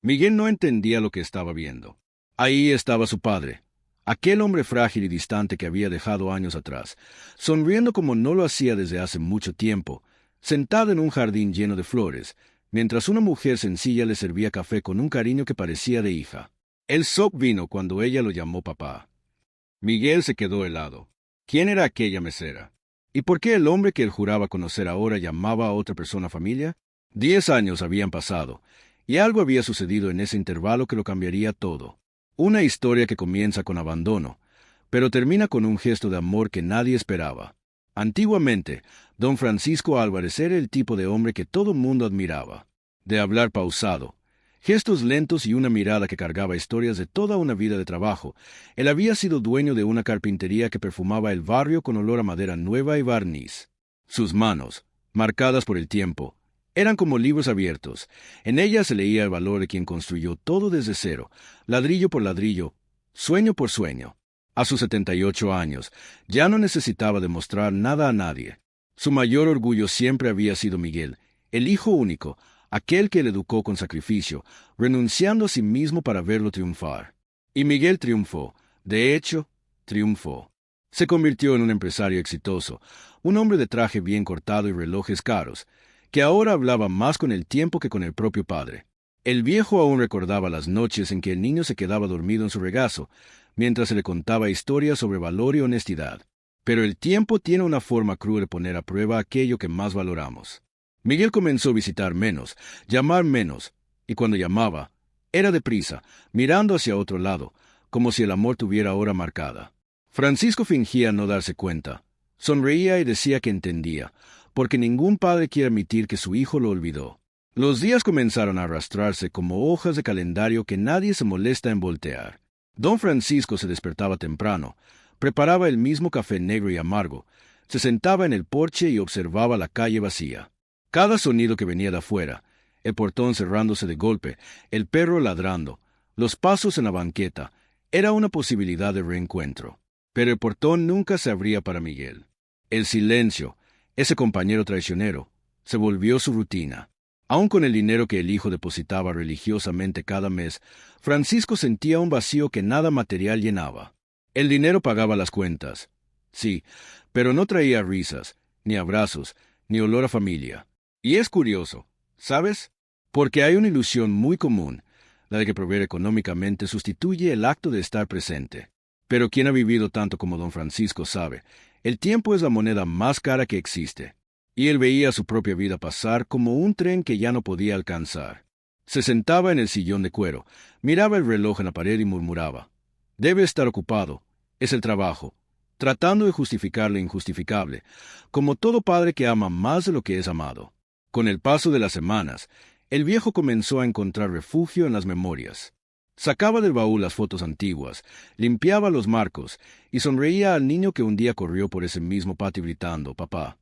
Miguel no entendía lo que estaba viendo. Ahí estaba su padre, aquel hombre frágil y distante que había dejado años atrás, sonriendo como no lo hacía desde hace mucho tiempo, sentado en un jardín lleno de flores, mientras una mujer sencilla le servía café con un cariño que parecía de hija. El shock vino cuando ella lo llamó papá. Miguel se quedó helado. ¿Quién era aquella mesera? ¿Y por qué el hombre que él juraba conocer ahora llamaba a otra persona familia? 10 años habían pasado, y algo había sucedido en ese intervalo que lo cambiaría todo. Una historia que comienza con abandono, pero termina con un gesto de amor que nadie esperaba. Antiguamente, don Francisco Álvarez era el tipo de hombre que todo mundo admiraba. De hablar pausado, gestos lentos y una mirada que cargaba historias de toda una vida de trabajo, él había sido dueño de una carpintería que perfumaba el barrio con olor a madera nueva y barniz. Sus manos, marcadas por el tiempo, eran como libros abiertos. En ellas se leía el valor de quien construyó todo desde cero, ladrillo por ladrillo, sueño por sueño. A sus 78 años, ya no necesitaba demostrar nada a nadie. Su mayor orgullo siempre había sido Miguel, el hijo único, aquel que le educó con sacrificio, renunciando a sí mismo para verlo triunfar. Y Miguel triunfó, de hecho, triunfó. Se convirtió en un empresario exitoso, un hombre de traje bien cortado y relojes caros, que ahora hablaba más con el tiempo que con el propio padre. El viejo aún recordaba las noches en que el niño se quedaba dormido en su regazo, mientras se le contaba historias sobre valor y honestidad. Pero el tiempo tiene una forma cruel de poner a prueba aquello que más valoramos. Miguel comenzó a visitar menos, llamar menos, y cuando llamaba, era deprisa, mirando hacia otro lado, como si el amor tuviera hora marcada. Francisco fingía no darse cuenta. Sonreía y decía que entendía, porque ningún padre quiere admitir que su hijo lo olvidó. Los días comenzaron a arrastrarse como hojas de calendario que nadie se molesta en voltear. Don Francisco se despertaba temprano, preparaba el mismo café negro y amargo, se sentaba en el porche y observaba la calle vacía. Cada sonido que venía de afuera, el portón cerrándose de golpe, el perro ladrando, los pasos en la banqueta, era una posibilidad de reencuentro. Pero el portón nunca se abría para Miguel. El silencio, ese compañero traicionero, se volvió su rutina. Aun con el dinero que el hijo depositaba religiosamente cada mes, Francisco sentía un vacío que nada material llenaba. El dinero pagaba las cuentas, sí, pero no traía risas, ni abrazos, ni olor a familia. Y es curioso, ¿sabes? Porque hay una ilusión muy común, la de que proveer económicamente sustituye el acto de estar presente. Pero quien ha vivido tanto como don Francisco sabe, el tiempo es la moneda más cara que existe. Y él veía su propia vida pasar como un tren que ya no podía alcanzar. Se sentaba en el sillón de cuero, miraba el reloj en la pared y murmuraba: «Debe estar ocupado, es el trabajo», tratando de justificar lo injustificable, como todo padre que ama más de lo que es amado. Con el paso de las semanas, el viejo comenzó a encontrar refugio en las memorias. Sacaba del baúl las fotos antiguas, limpiaba los marcos y sonreía al niño que un día corrió por ese mismo patio gritando: «Papá».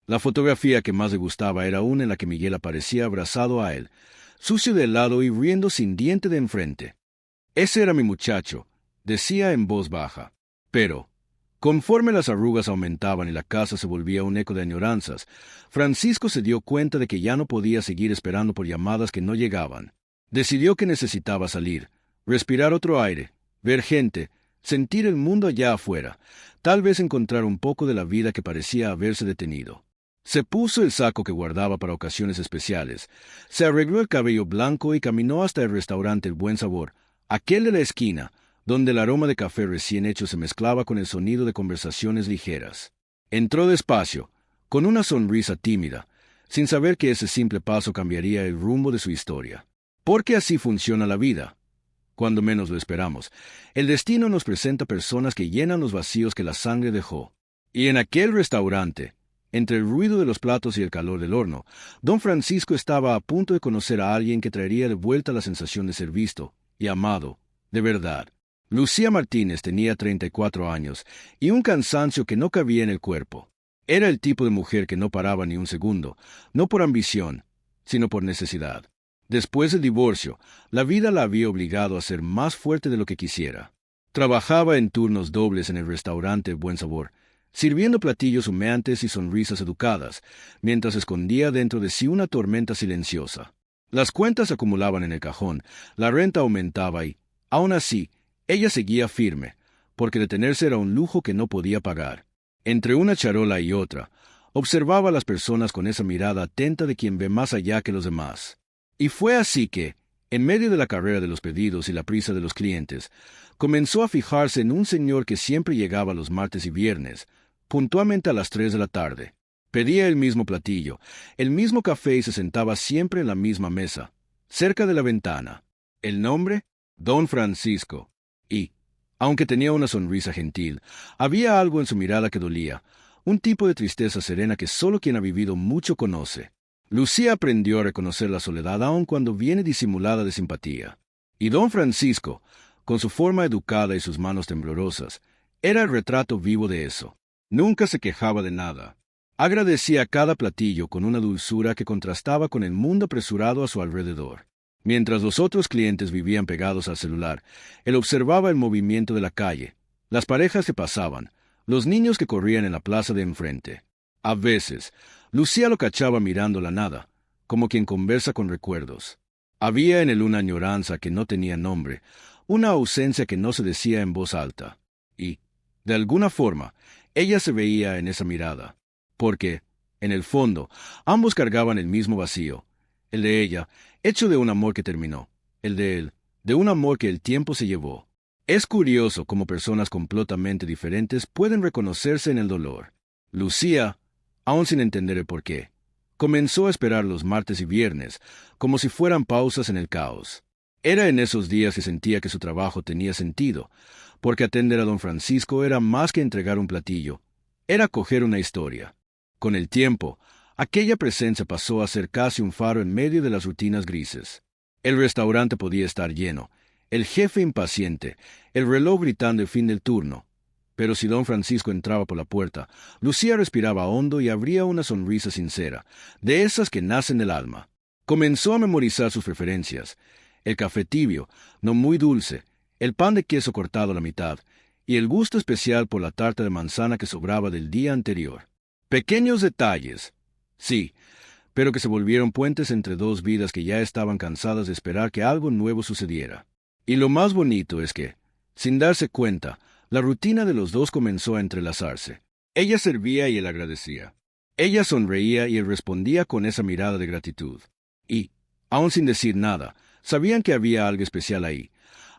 La fotografía que más le gustaba era una en la que Miguel aparecía abrazado a él, sucio de helado y riendo sin diente de enfrente. «Ese era mi muchacho», decía en voz baja. Pero, conforme las arrugas aumentaban y la casa se volvía un eco de añoranzas, Francisco se dio cuenta de que ya no podía seguir esperando por llamadas que no llegaban. Decidió que necesitaba salir, respirar otro aire, ver gente, sentir el mundo allá afuera, tal vez encontrar un poco de la vida que parecía haberse detenido. Se puso el saco que guardaba para ocasiones especiales, se arregló el cabello blanco y caminó hasta el restaurante El Buen Sabor, aquel de la esquina, donde el aroma de café recién hecho se mezclaba con el sonido de conversaciones ligeras. Entró despacio, con una sonrisa tímida, sin saber que ese simple paso cambiaría el rumbo de su historia. Porque así funciona la vida. Cuando menos lo esperamos, el destino nos presenta personas que llenan los vacíos que la sangre dejó. Y en aquel restaurante, entre el ruido de los platos y el calor del horno, don Francisco estaba a punto de conocer a alguien que traería de vuelta la sensación de ser visto y amado, de verdad. Lucía Martínez tenía 34 años y un cansancio que no cabía en el cuerpo. Era el tipo de mujer que no paraba ni un segundo, no por ambición, sino por necesidad. Después del divorcio, la vida la había obligado a ser más fuerte de lo que quisiera. Trabajaba en turnos dobles en el restaurante Buen Sabor, sirviendo platillos humeantes y sonrisas educadas, mientras escondía dentro de sí una tormenta silenciosa. Las cuentas se acumulaban en el cajón, la renta aumentaba y, aún así, ella seguía firme, porque detenerse era un lujo que no podía pagar. Entre una charola y otra, observaba a las personas con esa mirada atenta de quien ve más allá que los demás. Y fue así que, en medio de la carrera de los pedidos y la prisa de los clientes, comenzó a fijarse en un señor que siempre llegaba los martes y viernes, puntualmente a las 3 de la tarde. Pedía el mismo platillo, el mismo café y se sentaba siempre en la misma mesa, cerca de la ventana. El nombre, Don Francisco. Y, aunque tenía una sonrisa gentil, había algo en su mirada que dolía, un tipo de tristeza serena que solo quien ha vivido mucho conoce. Lucía aprendió a reconocer la soledad aun cuando viene disimulada de simpatía. Y don Francisco, con su forma educada y sus manos temblorosas, era el retrato vivo de eso. Nunca se quejaba de nada. Agradecía cada platillo con una dulzura que contrastaba con el mundo apresurado a su alrededor. Mientras los otros clientes vivían pegados al celular, él observaba el movimiento de la calle, las parejas que pasaban, los niños que corrían en la plaza de enfrente. A veces, Lucía lo cachaba mirando la nada, como quien conversa con recuerdos. Había en él una añoranza que no tenía nombre, una ausencia que no se decía en voz alta. Y, de alguna forma, ella se veía en esa mirada. Porque, en el fondo, ambos cargaban el mismo vacío, el de ella, hecho de un amor que terminó, el de él, de un amor que el tiempo se llevó. Es curioso cómo personas completamente diferentes pueden reconocerse en el dolor. Lucía, aún sin entender el porqué, comenzó a esperar los martes y viernes, como si fueran pausas en el caos. Era en esos días que sentía que su trabajo tenía sentido, porque atender a don Francisco era más que entregar un platillo, era coger una historia. Con el tiempo, aquella presencia pasó a ser casi un faro en medio de las rutinas grises. El restaurante podía estar lleno, el jefe impaciente, el reloj gritando el fin del turno. Pero si don Francisco entraba por la puerta, Lucía respiraba hondo y abría una sonrisa sincera, de esas que nacen del alma. Comenzó a memorizar sus preferencias: el café tibio, no muy dulce, el pan de queso cortado a la mitad, y el gusto especial por la tarta de manzana que sobraba del día anterior. Pequeños detalles, sí, pero que se volvieron puentes entre dos vidas que ya estaban cansadas de esperar que algo nuevo sucediera. Y lo más bonito es que, sin darse cuenta, la rutina de los dos comenzó a entrelazarse. Ella servía y él agradecía. Ella sonreía y él respondía con esa mirada de gratitud. Y, aun sin decir nada, sabían que había algo especial ahí,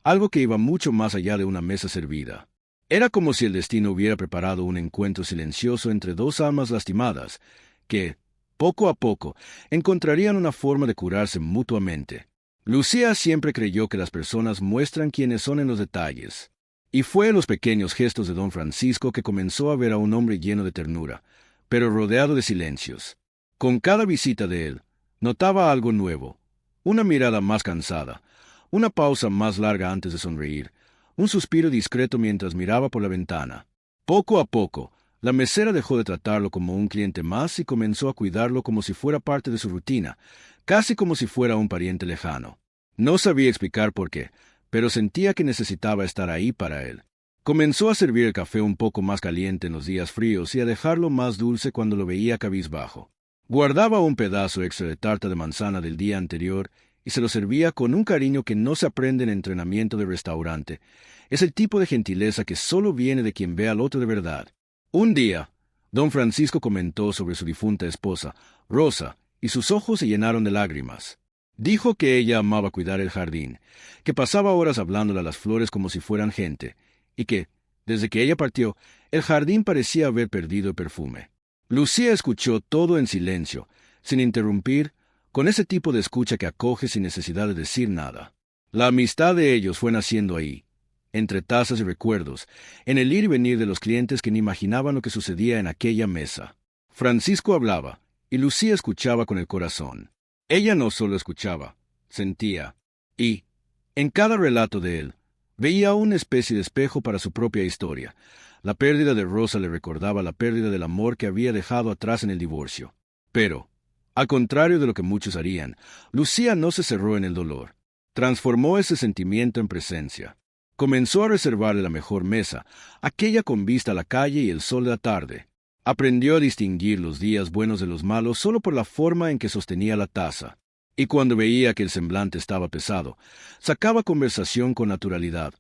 algo que iba mucho más allá de una mesa servida. Era como si el destino hubiera preparado un encuentro silencioso entre dos almas lastimadas, que, poco a poco, encontrarían una forma de curarse mutuamente. Lucía siempre creyó que las personas muestran quiénes son en los detalles. Y fue en los pequeños gestos de don Francisco que comenzó a ver a un hombre lleno de ternura, pero rodeado de silencios. Con cada visita de él, notaba algo nuevo, una mirada más cansada, una pausa más larga antes de sonreír, un suspiro discreto mientras miraba por la ventana. Poco a poco, la mesera dejó de tratarlo como un cliente más y comenzó a cuidarlo como si fuera parte de su rutina, casi como si fuera un pariente lejano. No sabía explicar por qué, pero sentía que necesitaba estar ahí para él. Comenzó a servir el café un poco más caliente en los días fríos y a dejarlo más dulce cuando lo veía cabizbajo. Guardaba un pedazo extra de tarta de manzana del día anterior y se lo servía con un cariño que no se aprende en entrenamiento de restaurante. Es el tipo de gentileza que solo viene de quien ve al otro de verdad. Un día, don Francisco comentó sobre su difunta esposa, Rosa, y sus ojos se llenaron de lágrimas. Dijo que ella amaba cuidar el jardín, que pasaba horas hablándole a las flores como si fueran gente, y que, desde que ella partió, el jardín parecía haber perdido el perfume. Lucía escuchó todo en silencio, sin interrumpir, con ese tipo de escucha que acoge sin necesidad de decir nada. La amistad de ellos fue naciendo ahí, entre tazas y recuerdos, en el ir y venir de los clientes que ni imaginaban lo que sucedía en aquella mesa. Francisco hablaba, y Lucía escuchaba con el corazón. Ella no solo escuchaba, sentía, y, en cada relato de él, veía una especie de espejo para su propia historia. La pérdida de Rosa le recordaba la pérdida del amor que había dejado atrás en el divorcio. Pero, al contrario de lo que muchos harían, Lucía no se cerró en el dolor. Transformó ese sentimiento en presencia. Comenzó a reservarle la mejor mesa, aquella con vista a la calle y el sol de la tarde. Aprendió a distinguir los días buenos de los malos solo por la forma en que sostenía la taza. Y cuando veía que el semblante estaba pesado, sacaba conversación con naturalidad,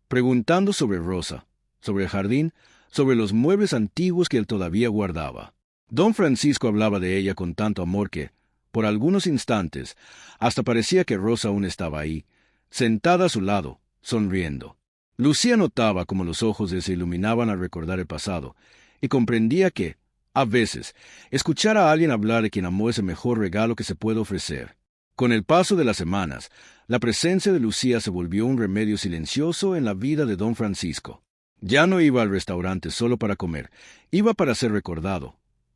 preguntando sobre Rosa, sobre el jardín, sobre los muebles antiguos que él todavía guardaba. Don Francisco hablaba de ella con tanto amor que, por algunos instantes, hasta parecía que Rosa aún estaba ahí, sentada a su lado, sonriendo. Lucía notaba cómo los ojos de él se iluminaban al recordar el pasado, y comprendía que, a veces, escuchar a alguien hablar de quien amó es el mejor regalo que se puede ofrecer. Con el paso de las semanas, la presencia de Lucía se volvió un remedio silencioso en la vida de don Francisco. Ya no iba al restaurante solo para comer, iba para ser recordado,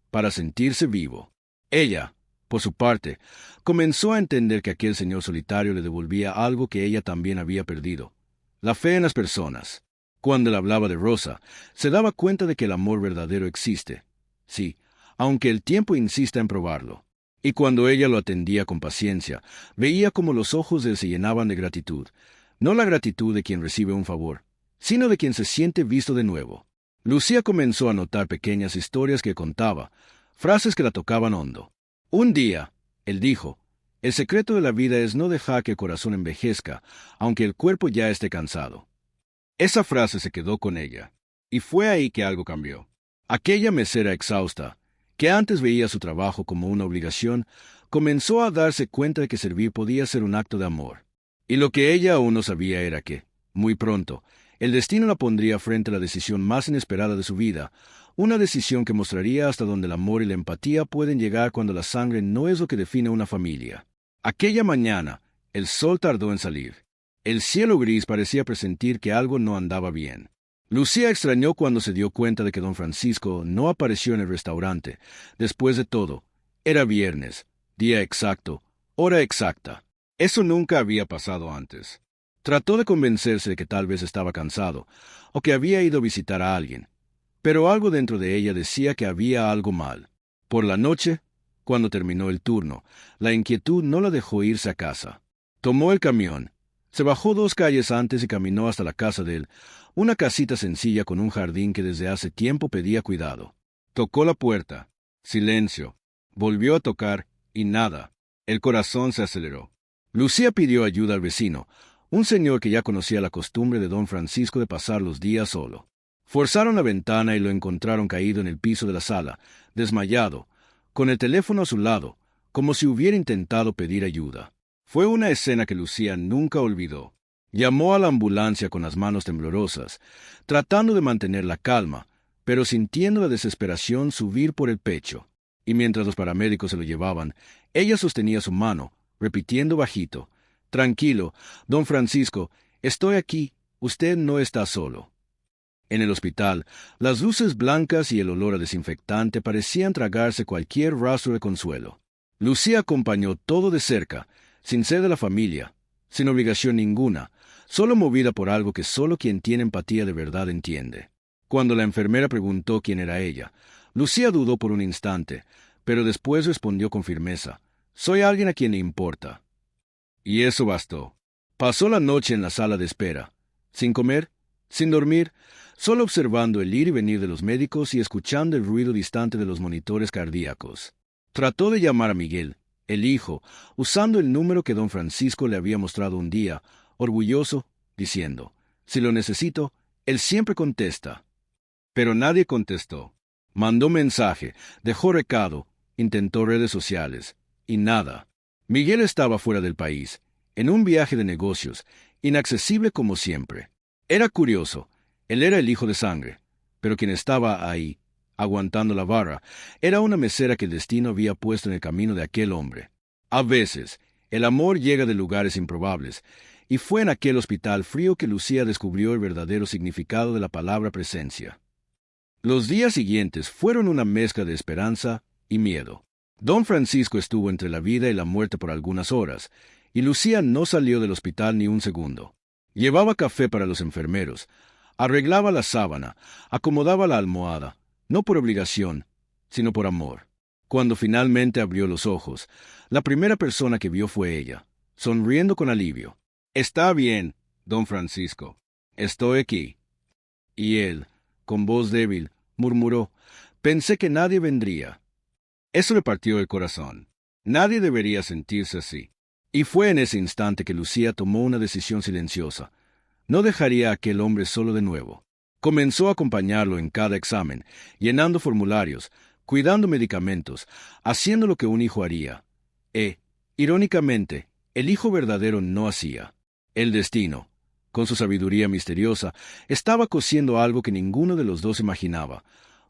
para sentirse vivo. Ella, por su parte, comenzó a entender que aquel señor solitario le devolvía algo que ella también había perdido: la fe en las personas. Cuando él hablaba de Rosa, se daba cuenta de que el amor verdadero existe. Sí, aunque el tiempo insista en probarlo. Y cuando ella lo atendía con paciencia, veía como los ojos de él se llenaban de gratitud, no la gratitud de quien recibe un favor, sino de quien se siente visto de nuevo. Lucía comenzó a notar pequeñas historias que contaba, frases que la tocaban hondo. Un día, él dijo: el secreto de la vida es no dejar que el corazón envejezca, aunque el cuerpo ya esté cansado. Esa frase se quedó con ella, y fue ahí que algo cambió. Aquella mesera exhausta, que antes veía su trabajo como una obligación, comenzó a darse cuenta de que servir podía ser un acto de amor. Y lo que ella aún no sabía era que, muy pronto, el destino la pondría frente a la decisión más inesperada de su vida, una decisión que mostraría hasta dónde el amor y la empatía pueden llegar cuando la sangre no es lo que define una familia. Aquella mañana, el sol tardó en salir. El cielo gris parecía presentir que algo no andaba bien. Lucía extrañó cuando se dio cuenta de que don Francisco no apareció en el restaurante. Después de todo, era viernes, día exacto, hora exacta. Eso nunca había pasado antes. Trató de convencerse de que tal vez estaba cansado, o que había ido a visitar a alguien, pero algo dentro de ella decía que había algo mal. Por la noche, cuando terminó el turno, la inquietud no la dejó irse a casa. Tomó el camión, se bajó 2 calles antes y caminó hasta la casa de él, una casita sencilla con un jardín que desde hace tiempo pedía cuidado. Tocó la puerta. Silencio. Volvió a tocar, y nada. El corazón se aceleró. Lucía pidió ayuda al vecino, un señor que ya conocía la costumbre de don Francisco de pasar los días solo. Forzaron la ventana y lo encontraron caído en el piso de la sala, desmayado, con el teléfono a su lado, como si hubiera intentado pedir ayuda. Fue una escena que Lucía nunca olvidó. Llamó a la ambulancia con las manos temblorosas, tratando de mantener la calma, pero sintiendo la desesperación subir por el pecho. Y mientras los paramédicos se lo llevaban, ella sostenía su mano, repitiendo bajito: «Tranquilo, don Francisco, estoy aquí, usted no está solo». En el hospital, las luces blancas y el olor a desinfectante parecían tragarse cualquier rastro de consuelo. Lucía acompañó todo de cerca, sin ser de la familia, sin obligación ninguna, solo movida por algo que solo quien tiene empatía de verdad entiende. Cuando la enfermera preguntó quién era ella, Lucía dudó por un instante, pero después respondió con firmeza: «Soy alguien a quien le importa». Y eso bastó. Pasó la noche en la sala de espera, sin comer, sin dormir, solo observando el ir y venir de los médicos y escuchando el ruido distante de los monitores cardíacos. Trató de llamar a Miguel, el hijo, usando el número que don Francisco le había mostrado un día, orgulloso, diciendo: «Si lo necesito, él siempre contesta». Pero nadie contestó. Mandó mensaje, dejó recado, intentó redes sociales, y nada. Miguel estaba fuera del país, en un viaje de negocios, inaccesible como siempre. Era curioso, él era el hijo de sangre, pero quien estaba ahí, aguantando la vara, era una mesera que el destino había puesto en el camino de aquel hombre. A veces, el amor llega de lugares improbables, y fue en aquel hospital frío que Lucía descubrió el verdadero significado de la palabra presencia. Los días siguientes fueron una mezcla de esperanza y miedo. Don Francisco estuvo entre la vida y la muerte por algunas horas, y Lucía no salió del hospital ni un segundo. Llevaba café para los enfermeros, arreglaba la sábana, acomodaba la almohada, no por obligación, sino por amor. Cuando finalmente abrió los ojos, la primera persona que vio fue ella, sonriendo con alivio. «Está bien, don Francisco. Estoy aquí». Y él, con voz débil, murmuró: «Pensé que nadie vendría». Eso le partió el corazón. Nadie debería sentirse así. Y fue en ese instante que Lucía tomó una decisión silenciosa. No dejaría a aquel hombre solo de nuevo. Comenzó a acompañarlo en cada examen, llenando formularios, cuidando medicamentos, haciendo lo que un hijo haría. Irónicamente, el hijo verdadero no hacía. El destino, con su sabiduría misteriosa, estaba cosiendo algo que ninguno de los dos imaginaba,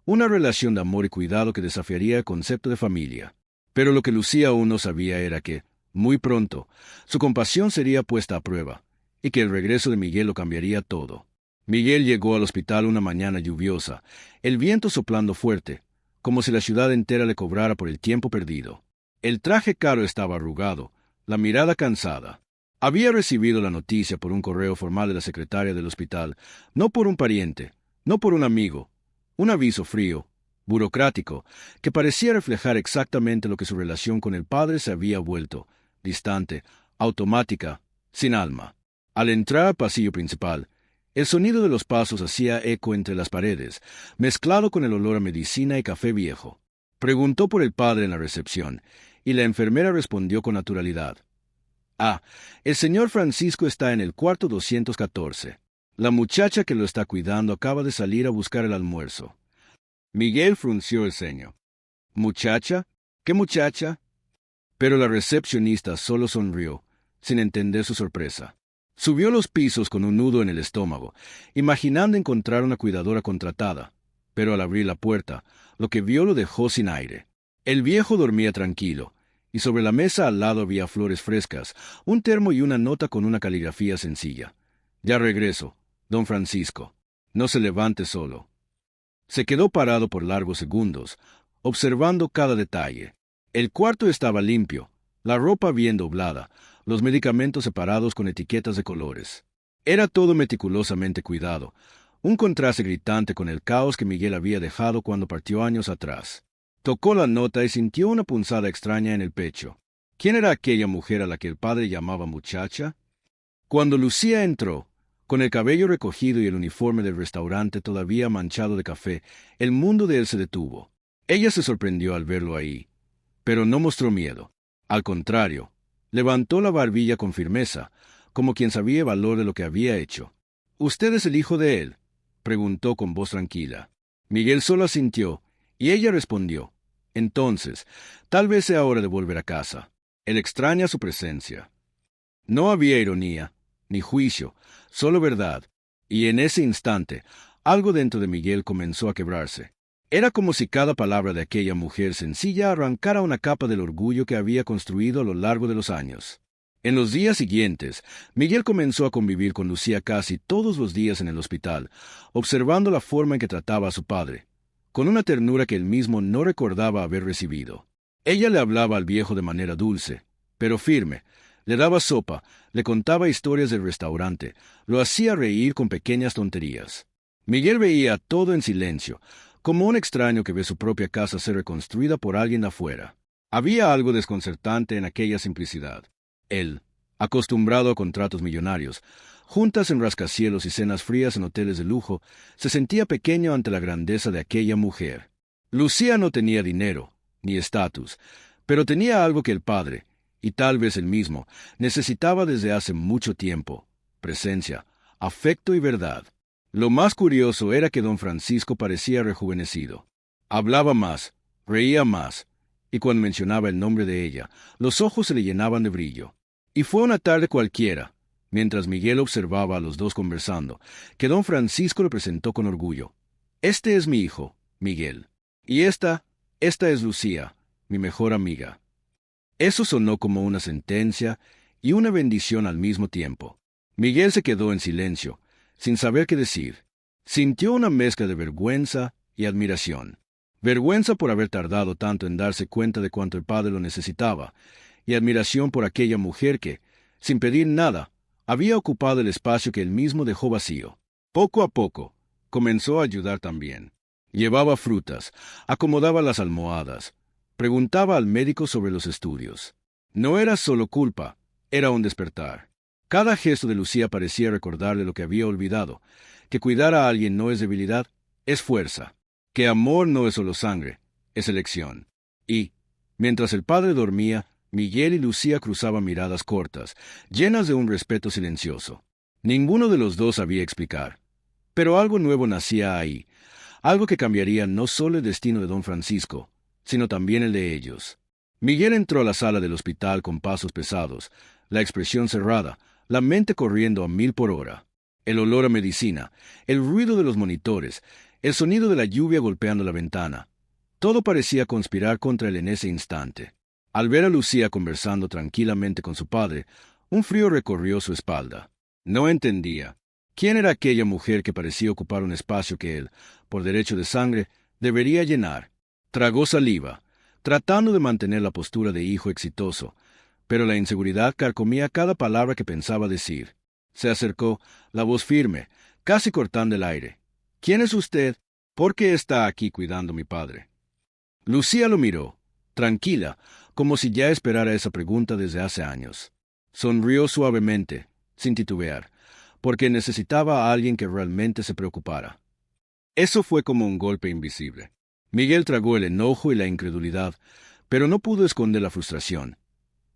una relación de amor y cuidado que desafiaría el concepto de familia. Pero lo que Lucía aún no sabía era que, muy pronto, su compasión sería puesta a prueba, y que el regreso de Miguel lo cambiaría todo. Miguel llegó al hospital una mañana lluviosa, el viento soplando fuerte, como si la ciudad entera le cobrara por el tiempo perdido. El traje caro estaba arrugado, la mirada cansada. Había recibido la noticia por un correo formal de la secretaria del hospital, no por un pariente, no por un amigo, un aviso frío, burocrático, que parecía reflejar exactamente lo que su relación con el padre se había vuelto, distante, automática, sin alma. Al entrar al pasillo principal, el sonido de los pasos hacía eco entre las paredes, mezclado con el olor a medicina y café viejo. Preguntó por el padre en la recepción, y la enfermera respondió con naturalidad. El señor Francisco está en el cuarto 214. La muchacha que lo está cuidando acaba de salir a buscar el almuerzo. Miguel frunció el ceño. ¿Muchacha? ¿Qué muchacha? Pero la recepcionista solo sonrió, sin entender su sorpresa. Subió los pisos con un nudo en el estómago, imaginando encontrar una cuidadora contratada, pero al abrir la puerta, lo que vio lo dejó sin aire. El viejo dormía tranquilo, y sobre la mesa al lado había flores frescas, un termo y una nota con una caligrafía sencilla. Ya regreso, don Francisco. No se levante solo. Se quedó parado por largos segundos, observando cada detalle. El cuarto estaba limpio, la ropa bien doblada, los medicamentos separados con etiquetas de colores. Era todo meticulosamente cuidado, un contraste gritante con el caos que Miguel había dejado cuando partió años atrás. Tocó la nota y sintió una punzada extraña en el pecho. ¿Quién era aquella mujer a la que el padre llamaba muchacha? Cuando Lucía entró, con el cabello recogido y el uniforme del restaurante todavía manchado de café, el mundo de él se detuvo. Ella se sorprendió al verlo ahí, pero no mostró miedo. Al contrario, levantó la barbilla con firmeza, como quien sabía el valor de lo que había hecho. «¿Usted es el hijo de él?», preguntó con voz tranquila. Miguel solo asintió, y ella respondió. «Entonces, tal vez sea hora de volver a casa. Él extraña su presencia». No había ironía, ni juicio, solo verdad, y en ese instante, algo dentro de Miguel comenzó a quebrarse. Era como si cada palabra de aquella mujer sencilla arrancara una capa del orgullo que había construido a lo largo de los años. En los días siguientes, Miguel comenzó a convivir con Lucía casi todos los días en el hospital, observando la forma en que trataba a su padre, con una ternura que él mismo no recordaba haber recibido. Ella le hablaba al viejo de manera dulce, pero firme, le daba sopa, le contaba historias del restaurante, lo hacía reír con pequeñas tonterías. Miguel veía todo en silencio, como un extraño que ve su propia casa ser reconstruida por alguien de afuera. Había algo desconcertante en aquella simplicidad. Él, acostumbrado a contratos millonarios, juntas en rascacielos y cenas frías en hoteles de lujo, se sentía pequeño ante la grandeza de aquella mujer. Lucía no tenía dinero, ni estatus, pero tenía algo que el padre, y tal vez él mismo, necesitaba desde hace mucho tiempo: presencia, afecto y verdad. Lo más curioso era que don Francisco parecía rejuvenecido. Hablaba más, reía más, y cuando mencionaba el nombre de ella, los ojos se le llenaban de brillo. Y fue una tarde cualquiera, mientras Miguel observaba a los dos conversando, que don Francisco le presentó con orgullo. «Este es mi hijo, Miguel. Y esta es Lucía, mi mejor amiga». Eso sonó como una sentencia y una bendición al mismo tiempo. Miguel se quedó en silencio, sin saber qué decir. Sintió una mezcla de vergüenza y admiración. Vergüenza por haber tardado tanto en darse cuenta de cuánto el padre lo necesitaba, y admiración por aquella mujer que, sin pedir nada, había ocupado el espacio que él mismo dejó vacío. Poco a poco, comenzó a ayudar también. Llevaba frutas, acomodaba las almohadas, preguntaba al médico sobre los estudios. No era solo culpa, era un despertar. Cada gesto de Lucía parecía recordarle lo que había olvidado, que cuidar a alguien no es debilidad, es fuerza, que amor no es solo sangre, es elección. Y, mientras el padre dormía, Miguel y Lucía cruzaban miradas cortas, llenas de un respeto silencioso. Ninguno de los dos sabía explicar. Pero algo nuevo nacía ahí, algo que cambiaría no solo el destino de don Francisco, sino también el de ellos. Miguel entró a la sala del hospital con pasos pesados, la expresión cerrada, la mente corriendo a 1000 por hora. El olor a medicina, el ruido de los monitores, el sonido de la lluvia golpeando la ventana. Todo parecía conspirar contra él en ese instante. Al ver a Lucía conversando tranquilamente con su padre, un frío recorrió su espalda. No entendía. ¿Quién era aquella mujer que parecía ocupar un espacio que él, por derecho de sangre, debería llenar? Tragó saliva, tratando de mantener la postura de hijo exitoso, pero la inseguridad carcomía cada palabra que pensaba decir. Se acercó, la voz firme, casi cortando el aire. ¿Quién es usted? ¿Por qué está aquí cuidando a mi padre? Lucía lo miró, tranquila, como si ya esperara esa pregunta desde hace años. Sonrió suavemente, sin titubear, porque necesitaba a alguien que realmente se preocupara. Eso fue como un golpe invisible. Miguel tragó el enojo y la incredulidad, pero no pudo esconder la frustración.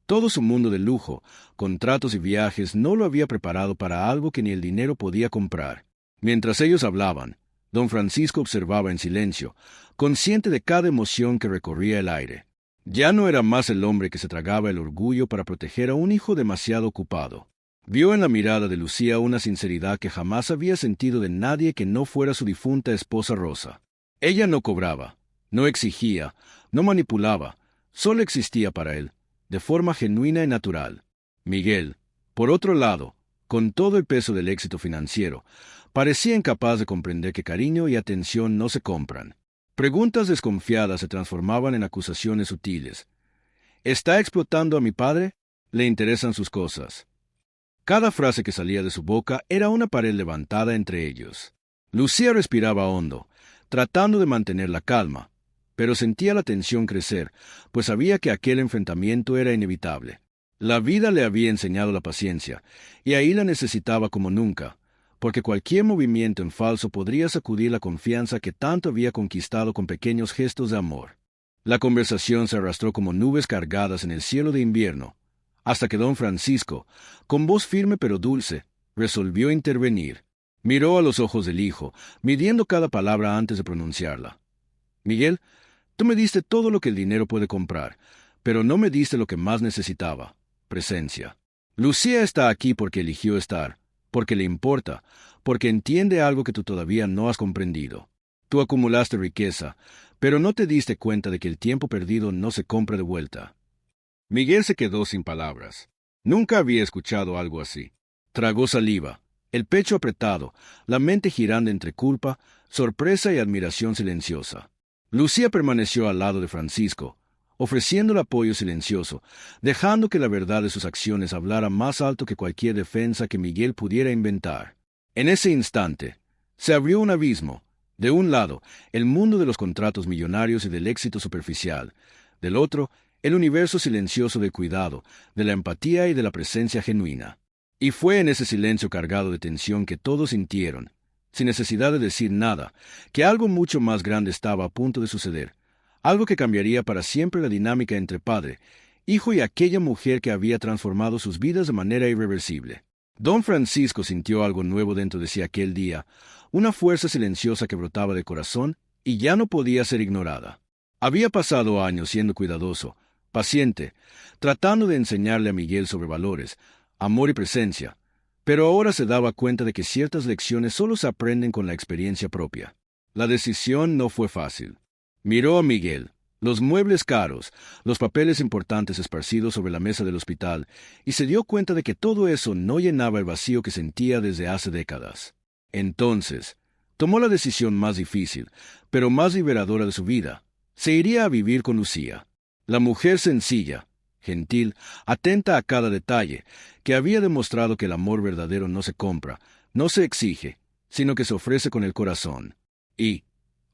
Todo su mundo de lujo, contratos y viajes no lo había preparado para algo que ni el dinero podía comprar. Mientras ellos hablaban, don Francisco observaba en silencio, consciente de cada emoción que recorría el aire. Ya no era más el hombre que se tragaba el orgullo para proteger a un hijo demasiado ocupado. Vio en la mirada de Lucía una sinceridad que jamás había sentido de nadie que no fuera su difunta esposa Rosa. Ella no cobraba, no exigía, no manipulaba, solo existía para él, de forma genuina y natural. Miguel, por otro lado, con todo el peso del éxito financiero, parecía incapaz de comprender que cariño y atención no se compran. Preguntas desconfiadas se transformaban en acusaciones sutiles. ¿Está explotando a mi padre? ¿Le interesan sus cosas? Cada frase que salía de su boca era una pared levantada entre ellos. Lucía respiraba hondo, tratando de mantener la calma, pero sentía la tensión crecer, pues sabía que aquel enfrentamiento era inevitable. La vida le había enseñado la paciencia, y ahí la necesitaba como nunca, porque cualquier movimiento en falso podría sacudir la confianza que tanto había conquistado con pequeños gestos de amor. La conversación se arrastró como nubes cargadas en el cielo de invierno, hasta que don Francisco, con voz firme pero dulce, resolvió intervenir. Miró a los ojos del hijo, midiendo cada palabra antes de pronunciarla. Miguel, tú me diste todo lo que el dinero puede comprar, pero no me diste lo que más necesitaba, presencia. Lucía está aquí porque eligió estar, porque le importa, porque entiende algo que tú todavía no has comprendido. Tú acumulaste riqueza, pero no te diste cuenta de que el tiempo perdido no se compra de vuelta. Miguel se quedó sin palabras. Nunca había escuchado algo así. Tragó saliva, el pecho apretado, la mente girando entre culpa, sorpresa y admiración silenciosa. Lucía permaneció al lado de Francisco, ofreciéndole apoyo silencioso, dejando que la verdad de sus acciones hablara más alto que cualquier defensa que Miguel pudiera inventar. En ese instante, se abrió un abismo. De un lado, el mundo de los contratos millonarios y del éxito superficial. Del otro, el universo silencioso del cuidado, de la empatía y de la presencia genuina. Y fue en ese silencio cargado de tensión que todos sintieron, sin necesidad de decir nada, que algo mucho más grande estaba a punto de suceder, algo que cambiaría para siempre la dinámica entre padre, hijo y aquella mujer que había transformado sus vidas de manera irreversible. Don Francisco sintió algo nuevo dentro de sí aquel día, una fuerza silenciosa que brotaba del corazón y ya no podía ser ignorada. Había pasado años siendo cuidadoso, paciente, tratando de enseñarle a Miguel sobre valores, amor y presencia, pero ahora se daba cuenta de que ciertas lecciones solo se aprenden con la experiencia propia. La decisión no fue fácil. Miró a Miguel, los muebles caros, los papeles importantes esparcidos sobre la mesa del hospital, y se dio cuenta de que todo eso no llenaba el vacío que sentía desde hace décadas. Entonces, tomó la decisión más difícil, pero más liberadora de su vida. Se iría a vivir con Lucía, la mujer sencilla, gentil, atenta a cada detalle, que había demostrado que el amor verdadero no se compra, no se exige, sino que se ofrece con el corazón. Y,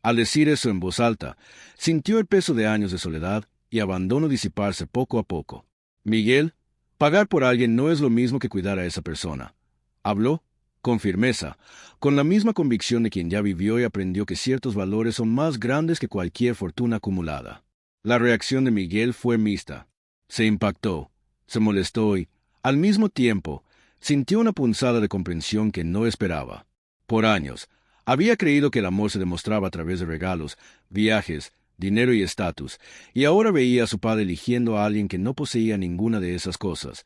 al decir eso en voz alta, sintió el peso de años de soledad y abandono disiparse poco a poco. Miguel, pagar por alguien no es lo mismo que cuidar a esa persona. Habló, con firmeza, con la misma convicción de quien ya vivió y aprendió que ciertos valores son más grandes que cualquier fortuna acumulada. La reacción de Miguel fue mixta. Se impactó, se molestó y, al mismo tiempo, sintió una punzada de comprensión que no esperaba. Por años, había creído que el amor se demostraba a través de regalos, viajes, dinero y estatus, y ahora veía a su padre eligiendo a alguien que no poseía ninguna de esas cosas,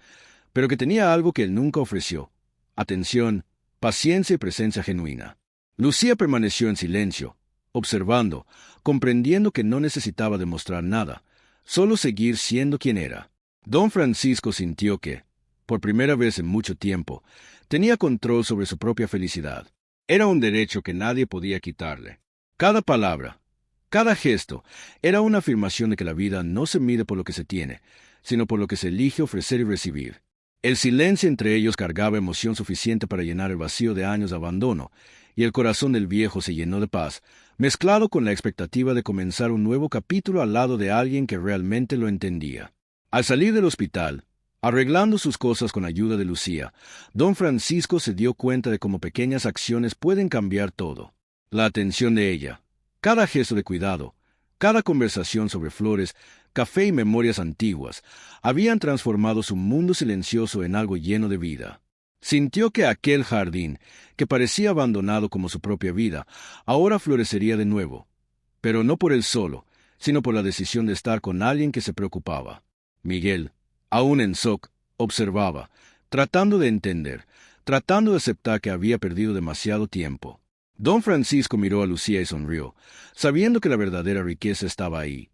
pero que tenía algo que él nunca ofreció: atención, paciencia y presencia genuina. Lucía permaneció en silencio, observando, comprendiendo que no necesitaba demostrar nada, solo seguir siendo quien era. Don Francisco sintió que, por primera vez en mucho tiempo, tenía control sobre su propia felicidad. Era un derecho que nadie podía quitarle. Cada palabra, cada gesto, era una afirmación de que la vida no se mide por lo que se tiene, sino por lo que se elige ofrecer y recibir. El silencio entre ellos cargaba emoción suficiente para llenar el vacío de años de abandono, y el corazón del viejo se llenó de paz, mezclado con la expectativa de comenzar un nuevo capítulo al lado de alguien que realmente lo entendía. Al salir del hospital, arreglando sus cosas con ayuda de Lucía, don Francisco se dio cuenta de cómo pequeñas acciones pueden cambiar todo. La atención de ella, cada gesto de cuidado, cada conversación sobre flores, café y memorias antiguas, habían transformado su mundo silencioso en algo lleno de vida. Sintió que aquel jardín, que parecía abandonado como su propia vida, ahora florecería de nuevo, pero no por él solo, sino por la decisión de estar con alguien que se preocupaba. Miguel, aún en shock, observaba, tratando de entender, tratando de aceptar que había perdido demasiado tiempo. Don Francisco miró a Lucía y sonrió, sabiendo que la verdadera riqueza estaba ahí.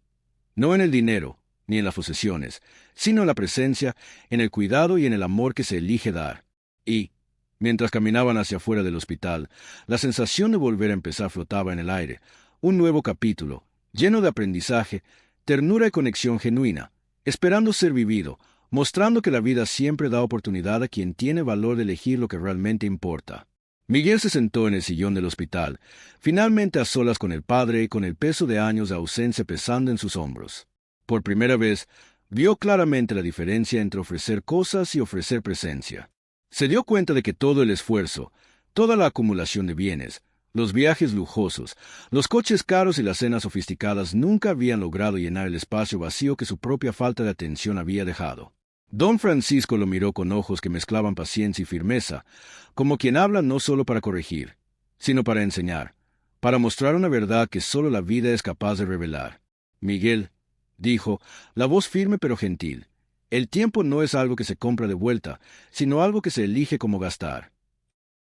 No en el dinero, ni en las posesiones, sino en la presencia, en el cuidado y en el amor que se elige dar. Y, mientras caminaban hacia afuera del hospital, la sensación de volver a empezar flotaba en el aire, un nuevo capítulo, lleno de aprendizaje, ternura y conexión genuina, esperando ser vivido, mostrando que la vida siempre da oportunidad a quien tiene valor de elegir lo que realmente importa. Miguel se sentó en el sillón del hospital, finalmente a solas con el padre y con el peso de años de ausencia pesando en sus hombros. Por primera vez, vio claramente la diferencia entre ofrecer cosas y ofrecer presencia. Se dio cuenta de que todo el esfuerzo, toda la acumulación de bienes, los viajes lujosos, los coches caros y las cenas sofisticadas nunca habían logrado llenar el espacio vacío que su propia falta de atención había dejado. Don Francisco lo miró con ojos que mezclaban paciencia y firmeza, como quien habla no solo para corregir, sino para enseñar, para mostrar una verdad que solo la vida es capaz de revelar. Miguel, dijo, la voz firme pero gentil, el tiempo no es algo que se compra de vuelta, sino algo que se elige cómo gastar.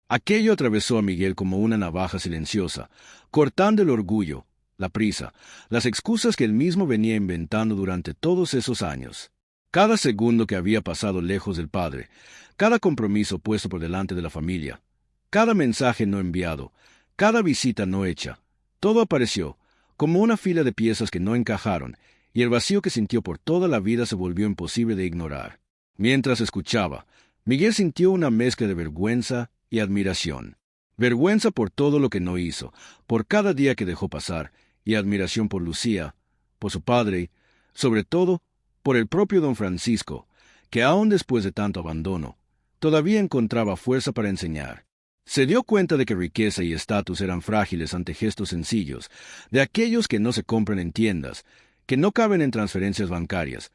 Aquello atravesó a Miguel como una navaja silenciosa, cortando el orgullo, la prisa, las excusas que él mismo venía inventando durante todos esos años. Cada segundo que había pasado lejos del padre, cada compromiso puesto por delante de la familia, cada mensaje no enviado, cada visita no hecha, todo apareció como una fila de piezas que no encajaron, y el vacío que sintió por toda la vida se volvió imposible de ignorar. Mientras escuchaba, Miguel sintió una mezcla de vergüenza y admiración. Vergüenza por todo lo que no hizo, por cada día que dejó pasar, y admiración por Lucía, por su padre y, sobre todo, por el propio don Francisco, que aun después de tanto abandono, todavía encontraba fuerza para enseñar. Se dio cuenta de que riqueza y estatus eran frágiles ante gestos sencillos, de aquellos que no se compran en tiendas, que no caben en transferencias bancarias,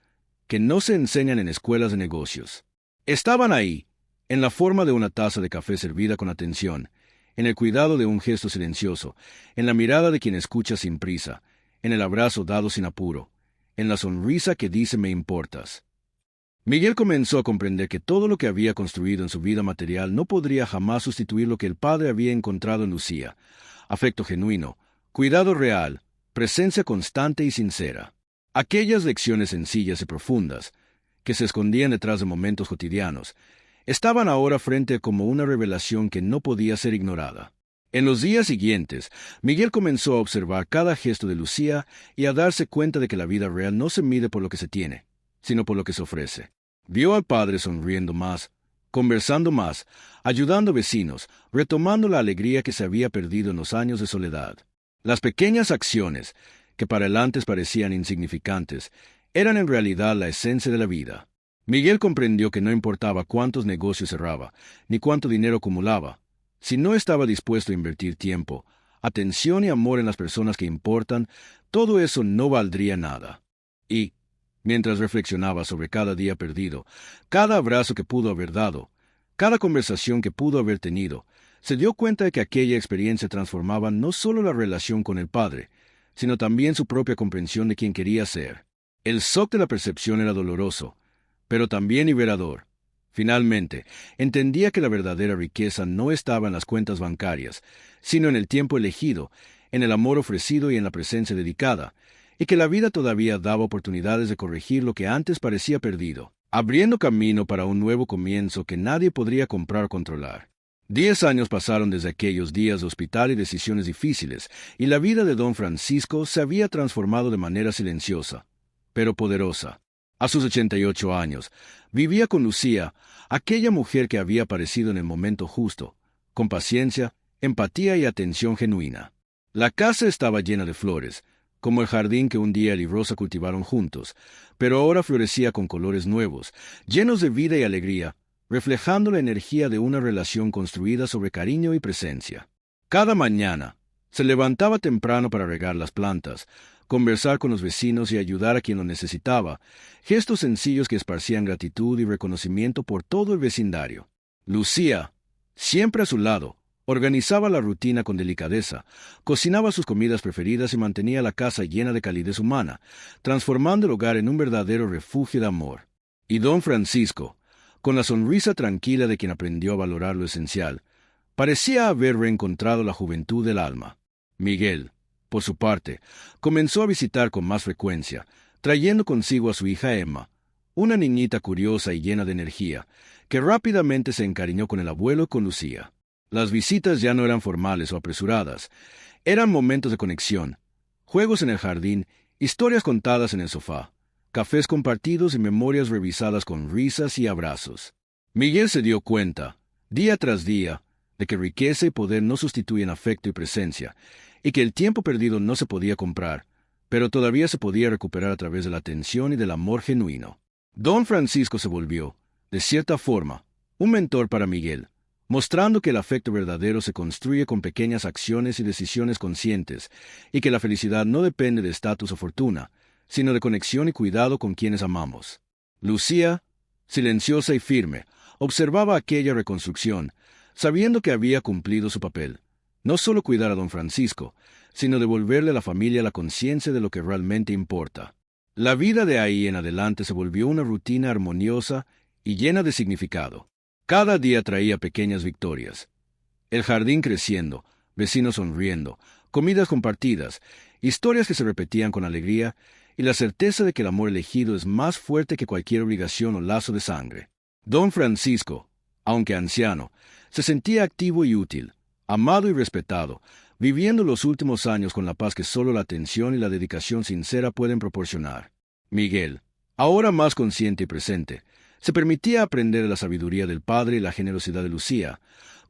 que no se enseñan en escuelas de negocios. Estaban ahí, en la forma de una taza de café servida con atención, en el cuidado de un gesto silencioso, en la mirada de quien escucha sin prisa, en el abrazo dado sin apuro, en la sonrisa que dice me importas. Miguel comenzó a comprender que todo lo que había construido en su vida material no podría jamás sustituir lo que el padre había encontrado en Lucía: afecto genuino, cuidado real, presencia constante y sincera. Aquellas lecciones sencillas y profundas, que se escondían detrás de momentos cotidianos, estaban ahora frente como una revelación que no podía ser ignorada. En los días siguientes, Miguel comenzó a observar cada gesto de Lucía y a darse cuenta de que la vida real no se mide por lo que se tiene, sino por lo que se ofrece. Vio al padre sonriendo más, conversando más, ayudando vecinos, retomando la alegría que se había perdido en los años de soledad. Las pequeñas acciones, que para él antes parecían insignificantes, eran en realidad la esencia de la vida. Miguel comprendió que no importaba cuántos negocios cerraba, ni cuánto dinero acumulaba, si no estaba dispuesto a invertir tiempo, atención y amor en las personas que importan, todo eso no valdría nada. Y, Mientras reflexionaba sobre cada día perdido, cada abrazo que pudo haber dado, cada conversación que pudo haber tenido, se dio cuenta de que aquella experiencia transformaba no solo la relación con el padre, sino también su propia comprensión de quién quería ser. El shock de la percepción era doloroso, pero también liberador. Finalmente, entendía que la verdadera riqueza no estaba en las cuentas bancarias, sino en el tiempo elegido, en el amor ofrecido y en la presencia dedicada, y que la vida todavía daba oportunidades de corregir lo que antes parecía perdido, abriendo camino para un nuevo comienzo que nadie podría comprar o controlar. 10 años pasaron desde aquellos días de hospital y decisiones difíciles, y la vida de don Francisco se había transformado de manera silenciosa, pero poderosa. A sus 88 años, vivía con Lucía, aquella mujer que había aparecido en el momento justo, con paciencia, empatía y atención genuina. La casa estaba llena de flores, como el jardín que un día él y Rosa cultivaron juntos, pero ahora florecía con colores nuevos, llenos de vida y alegría, reflejando la energía de una relación construida sobre cariño y presencia. Cada mañana, se levantaba temprano para regar las plantas, conversar con los vecinos y ayudar a quien lo necesitaba, gestos sencillos que esparcían gratitud y reconocimiento por todo el vecindario. Lucía, siempre a su lado, organizaba la rutina con delicadeza, cocinaba sus comidas preferidas y mantenía la casa llena de calidez humana, transformando el hogar en un verdadero refugio de amor. Y don Francisco, con la sonrisa tranquila de quien aprendió a valorar lo esencial, parecía haber reencontrado la juventud del alma. Miguel, por su parte, comenzó a visitar con más frecuencia, trayendo consigo a su hija Emma, una niñita curiosa y llena de energía, que rápidamente se encariñó con el abuelo y con Lucía. Las visitas ya no eran formales o apresuradas, eran momentos de conexión, juegos en el jardín, historias contadas en el sofá, cafés compartidos y memorias revisadas con risas y abrazos. Miguel se dio cuenta, día tras día, de que riqueza y poder no sustituyen afecto y presencia, y que el tiempo perdido no se podía comprar, pero todavía se podía recuperar a través de la atención y del amor genuino. Don Francisco se volvió, de cierta forma, un mentor para Miguel, mostrando que el afecto verdadero se construye con pequeñas acciones y decisiones conscientes, y que la felicidad no depende de estatus o fortuna, sino de conexión y cuidado con quienes amamos. Lucía, silenciosa y firme, observaba aquella reconstrucción, sabiendo que había cumplido su papel, no solo cuidar a don Francisco, sino devolverle a la familia la conciencia de lo que realmente importa. La vida de ahí en adelante se volvió una rutina armoniosa y llena de significado. Cada día traía pequeñas victorias. El jardín creciendo, vecinos sonriendo, comidas compartidas, historias que se repetían con alegría y la certeza de que el amor elegido es más fuerte que cualquier obligación o lazo de sangre. Don Francisco, aunque anciano, se sentía activo y útil, amado y respetado, viviendo los últimos años con la paz que solo la atención y la dedicación sincera pueden proporcionar. Miguel, ahora más consciente y presente, se permitía aprender de la sabiduría del padre y la generosidad de Lucía,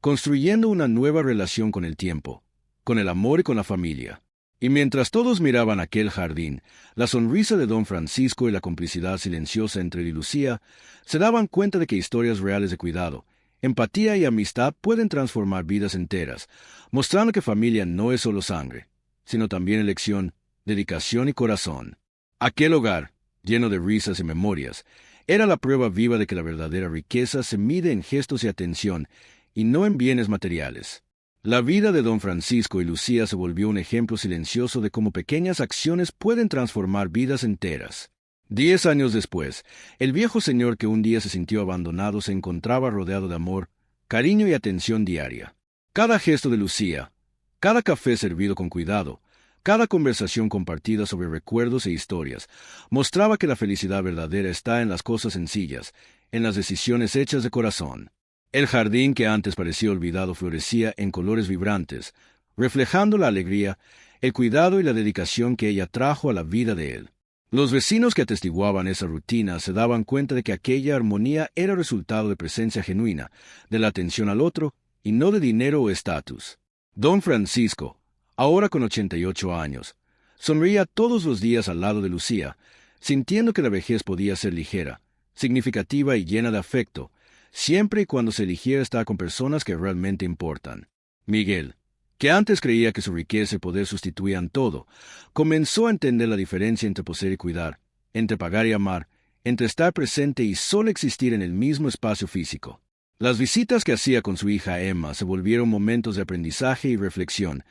construyendo una nueva relación con el tiempo, con el amor y con la familia. Y mientras todos miraban aquel jardín, la sonrisa de don Francisco y la complicidad silenciosa entre él y Lucía, se daban cuenta de que historias reales de cuidado, empatía y amistad pueden transformar vidas enteras, mostrando que familia no es solo sangre, sino también elección, dedicación y corazón. Aquel hogar, lleno de risas y memorias, era la prueba viva de que la verdadera riqueza se mide en gestos y atención, y no en bienes materiales. La vida de don Francisco y Lucía se volvió un ejemplo silencioso de cómo pequeñas acciones pueden transformar vidas enteras. 10 años después, el viejo señor que un día se sintió abandonado se encontraba rodeado de amor, cariño y atención diaria. Cada gesto de Lucía, cada café servido con cuidado, cada conversación compartida sobre recuerdos e historias, mostraba que la felicidad verdadera está en las cosas sencillas, en las decisiones hechas de corazón. El jardín que antes parecía olvidado florecía en colores vibrantes, reflejando la alegría, el cuidado y la dedicación que ella trajo a la vida de él. Los vecinos que atestiguaban esa rutina se daban cuenta de que aquella armonía era resultado de presencia genuina, de la atención al otro, y no de dinero o estatus. Don Francisco, ahora con 88 años, sonreía todos los días al lado de Lucía, sintiendo que la vejez podía ser ligera, significativa y llena de afecto, siempre y cuando se eligiera estar con personas que realmente importan. Miguel, que antes creía que su riqueza y poder sustituían todo, comenzó a entender la diferencia entre poseer y cuidar, entre pagar y amar, entre estar presente y solo existir en el mismo espacio físico. Las visitas que hacía con su hija Emma se volvieron momentos de aprendizaje y reflexión,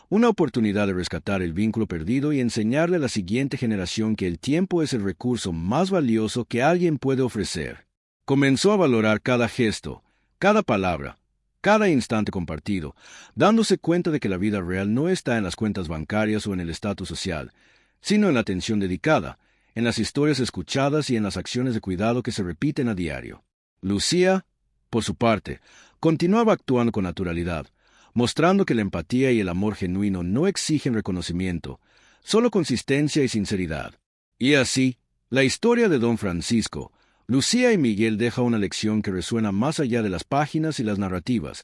una oportunidad de rescatar el vínculo perdido y enseñarle a la siguiente generación que el tiempo es el recurso más valioso que alguien puede ofrecer. Comenzó a valorar cada gesto, cada palabra, cada instante compartido, dándose cuenta de que la vida real no está en las cuentas bancarias o en el estatus social, sino en la atención dedicada, en las historias escuchadas y en las acciones de cuidado que se repiten a diario. Lucía, por su parte, continuaba actuando con naturalidad, mostrando que la empatía y el amor genuino no exigen reconocimiento, solo consistencia y sinceridad. Y así, la historia de Don Francisco, Lucía y Miguel deja una lección que resuena más allá de las páginas y las narrativas.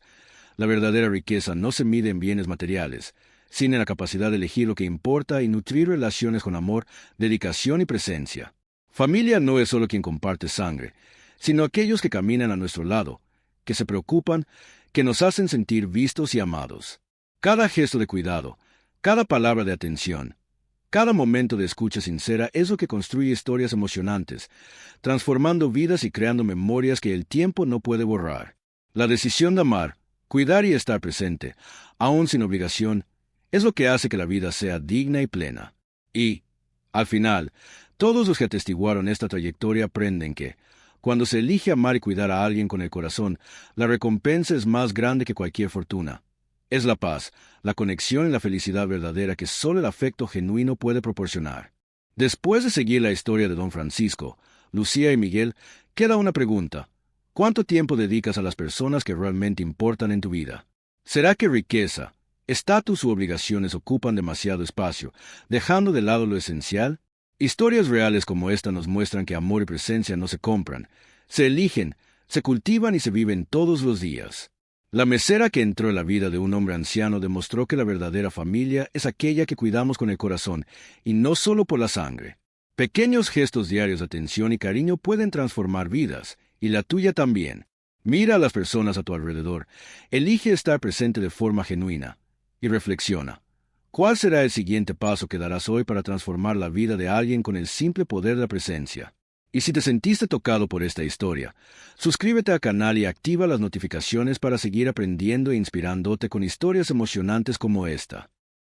La verdadera riqueza no se mide en bienes materiales, sino en la capacidad de elegir lo que importa y nutrir relaciones con amor, dedicación y presencia. Familia no es solo quien comparte sangre, sino aquellos que caminan a nuestro lado, que se preocupan, que nos hacen sentir vistos y amados. Cada gesto de cuidado, cada palabra de atención, cada momento de escucha sincera es lo que construye historias emocionantes, transformando vidas y creando memorias que el tiempo no puede borrar. La decisión de amar, cuidar y estar presente, aun sin obligación, es lo que hace que la vida sea digna y plena. Y, al final, todos los que atestiguaron esta trayectoria aprenden que, cuando se elige amar y cuidar a alguien con el corazón, la recompensa es más grande que cualquier fortuna. Es la paz, la conexión y la felicidad verdadera que solo el afecto genuino puede proporcionar. Después de seguir la historia de Don Francisco, Lucía y Miguel, queda una pregunta. ¿Cuánto tiempo dedicas a las personas que realmente importan en tu vida? ¿Será que riqueza, estatus u obligaciones ocupan demasiado espacio, dejando de lado lo esencial? Historias reales como esta nos muestran que amor y presencia no se compran, se eligen, se cultivan y se viven todos los días. La mesera que entró en la vida de un hombre anciano demostró que la verdadera familia es aquella que cuidamos con el corazón, y no solo por la sangre. Pequeños gestos diarios de atención y cariño pueden transformar vidas, y la tuya también. Mira a las personas a tu alrededor, elige estar presente de forma genuina, y reflexiona. ¿Cuál será el siguiente paso que darás hoy para transformar la vida de alguien con el simple poder de la presencia? Y si te sentiste tocado por esta historia, suscríbete al canal y activa las notificaciones para seguir aprendiendo e inspirándote con historias emocionantes como esta.